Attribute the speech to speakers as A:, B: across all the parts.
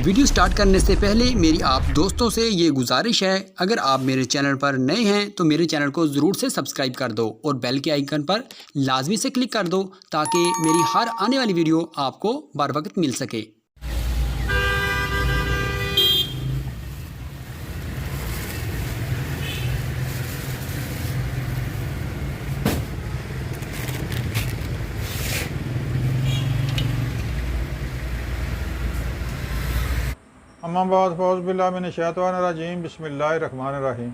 A: Video start करने से पहले मेरी आप दोस्तों से ये गुजारिश है, अगर आप मेरे चैनल पर नए हैं तो मेरे चैनल को ज़रूर से सब्सक्राइब कर दो और बेल के आइकन पर लाजमी से क्लिक कर दो ताकि मेरी हर आने वाली वीडियो आपको बर वक्त मिल सके।
B: अम्माबाद फ़ौज़बिल्लाहिमिनश्शैतानिर्रजीम बिस्मिल्लाहिर्रहमानिर्रहीम।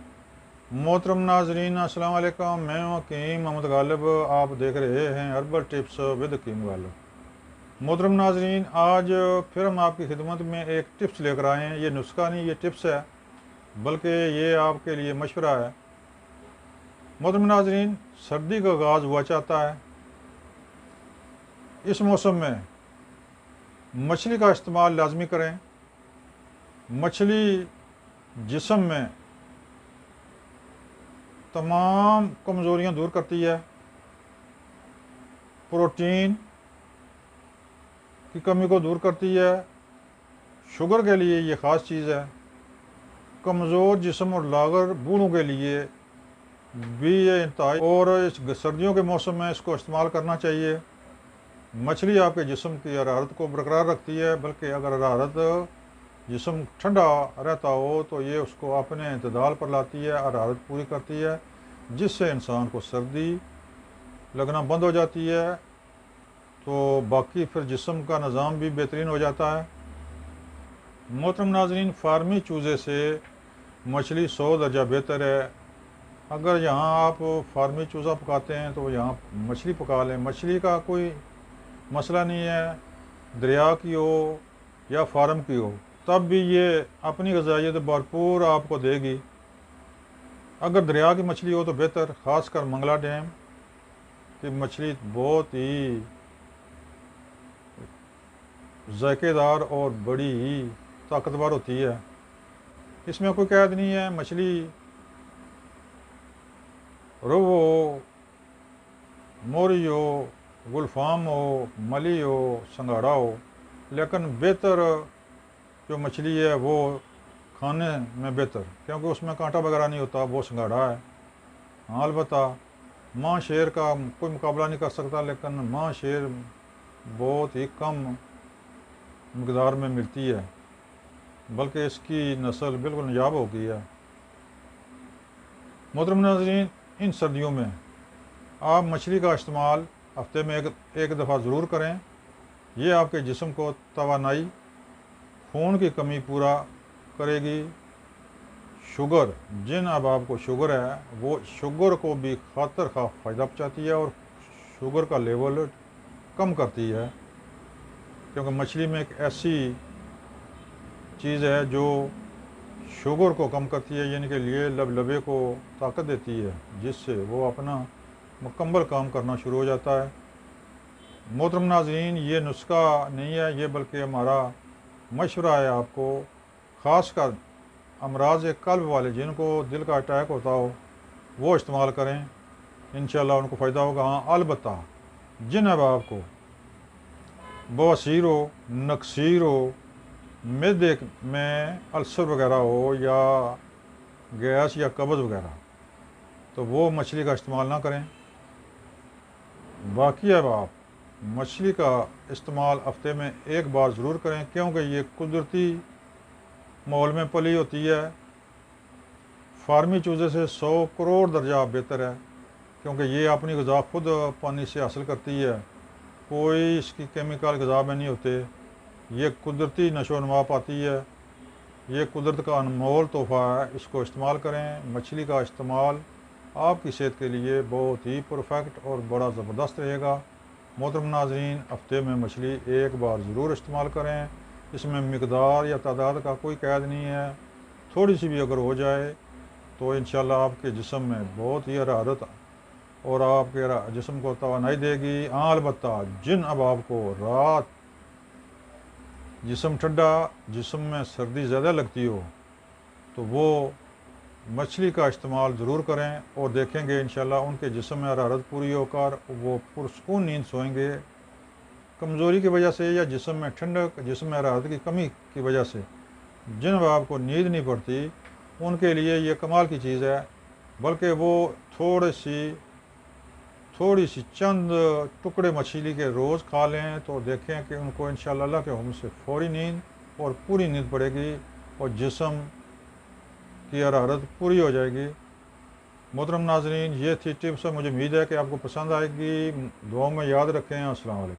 B: मोहतरम नाज़रीन अस्सलाम वालेकुम, मैं हूँ हकीम मोहम्मद गालिब। आप देख रहे हैं हर्बल टिप्स विद हकीम गालिब। मोहतरम नाज़रीन, आज फिर हम आपकी खिदमत में एक टिप्स लेकर आए हैं। ये नुस्खा नहीं, ये टिप्स है, बल्कि ये आपके लिए मशवरा है। मोहतरम नाज़रीन, सर्दी का आगाज़ हुआ चाहता है। इस मौसम में मछली का इस्तेमाल लाजमी करें। मछली जिस्म में तमाम कमज़ोरियाँ दूर करती है। प्रोटीन की कमी को दूर करती है। शुगर के लिए ये ख़ास चीज़ है। कमज़ोर जिस्म और लागर बूढ़ों के लिए भी ये इंतहाई, और इस सर्दियों के मौसम में इसको इस्तेमाल करना चाहिए। मछली आपके जिस्म की हरारत को बरकरार रखती है, बल्कि अगर हरारत जिस्म ठंडा रहता हो तो ये उसको अपने इंतदाल पर लाती है, हरारत पूरी करती है, जिससे इंसान को सर्दी लगना बंद हो जाती है। तो बाकी फिर जिस्म का निज़ाम भी बेहतरीन हो जाता है। मोहतरम नाज़रीन, फार्मी चूज़े से मछली 100 दर्जा बेहतर है। अगर यहाँ आप फार्मी चूज़ा पकाते हैं तो यहाँ मछली पका लें। मछली का कोई मसला नहीं है, दरिया की हो या फार्म की हो, तब भी ये अपनी ग़िज़ाइयत भरपूर आपको देगी। अगर दरिया की मछली हो तो बेहतर, ख़ासकर मंगला डैम की मछली बहुत ही ज़ायकेदार और बड़ी ही ताकतवर होती है। इसमें कोई कैद नहीं है। मछली रोहू हो, मोरी हो, गुलफाम हो, मली हो, संगाड़ा हो, लेकिन बेहतर जो मछली है वो खाने में बेहतर, क्योंकि उसमें कांटा वगैरह नहीं होता, वो संगाड़ा है। हाँ, अलबत्ता माँ शेर का कोई मुकाबला नहीं कर सकता, लेकिन माँ शेर बहुत ही कम मकदार में मिलती है, बल्कि इसकी नस्ल बिल्कुल नायाब हो गई है। मोहतरम नाज़रीन, इन सर्दियों में आप मछली का इस्तेमाल हफ्ते में एक दफ़ा ज़रूर करें। ये आपके जिस्म को तवानाई, खून की कमी पूरा करेगी। शुगर, जिन अब आपको शुगर है, वो शुगर को भी खातर खा फ़ायदा पहुँचाती है और शुगर का लेवल कम करती है, क्योंकि मछली में एक ऐसी चीज़ है जो शुगर को कम करती है, यानी कि लिए लबे को ताकत देती है, जिससे वो अपना मुकम्मल काम करना शुरू हो जाता है। मोहतरम नाज़रीन, ये नुस्खा नहीं है ये, बल्कि हमारा मशवरा है आपको। ख़ासकर अमराज़ क़ल्ब वाले, जिनको दिल का अटैक होता हो, वो इस्तेमाल करें, इंशाअल्लाह उनको फ़ायदा होगा। हाँ, अलबत्ता जिन अहबाब को बवासीर हो, नक्सीर हो, मैदे में अल्सर वगैरह हो या गैस या कब्ज़ वगैरह, तो वो मछली का इस्तेमाल ना करें। बाकी अहबाब मछली का इस्तेमाल हफ्ते में एक बार ज़रूर करें, क्योंकि ये कुदरती माहौल में पली होती है। फार्मी चूज़े से 100 करोड़ दर्जा बेहतर है, क्योंकि ये अपनी ग़िज़ा खुद पानी से हासिल करती है, कोई इसकी केमिकल ग़िज़ा में नहीं होते। ये कुदरती नशो नुमा पाती है, ये कुदरत का अनमोल तोहफ़ा है, इसको इस्तेमाल करें। मछली का इस्तेमाल आपकी सेहत के लिए बहुत ही परफेक्ट और बड़ा ज़बरदस्त रहेगा। मोहतरम नाज़रीन, हफ्ते में मछली एक बार ज़रूर इस्तेमाल करें। इसमें मिकदार या तादाद का कोई कैद नहीं है। थोड़ी सी भी अगर हो जाए तो इंशाअल्लाह आपके जिस्म में बहुत ही हरारत और आपके जिस्म को तवानाई देगी। हाँ, अलबत्ता जिन अब आपको रात जिस्म ठंडा, जिस्म में सर्दी ज़्यादा लगती हो, तो वो मछली का इस्तेमाल ज़रूर करें और देखेंगे इंशाअल्लाह उनके जिस्म में हरारत पूरी होकर वो पुरसकून नींद सोएंगे। कमज़ोरी की वजह से या जिस्म में ठंडक, जिस्म में राहत की कमी की वजह से जिन अहबाब को नींद नहीं पड़ती, उनके लिए ये कमाल की चीज़ है। बल्कि वो थोड़ी सी चंद टुकड़े मछली के रोज़ खा लें तो देखें कि उनको इंशाअल्लाह अल्लाह के हुक्म से फौरी नींद और पूरी नींद पड़ेगी और जिस्म की हरारत पूरी हो जाएगी। मोहतरम नाज़रीन, ये थी टिप्स। मुझे उम्मीद है कि आपको पसंद आएगी। दुआ में याद रखें। अस्सलाम वालेकुम।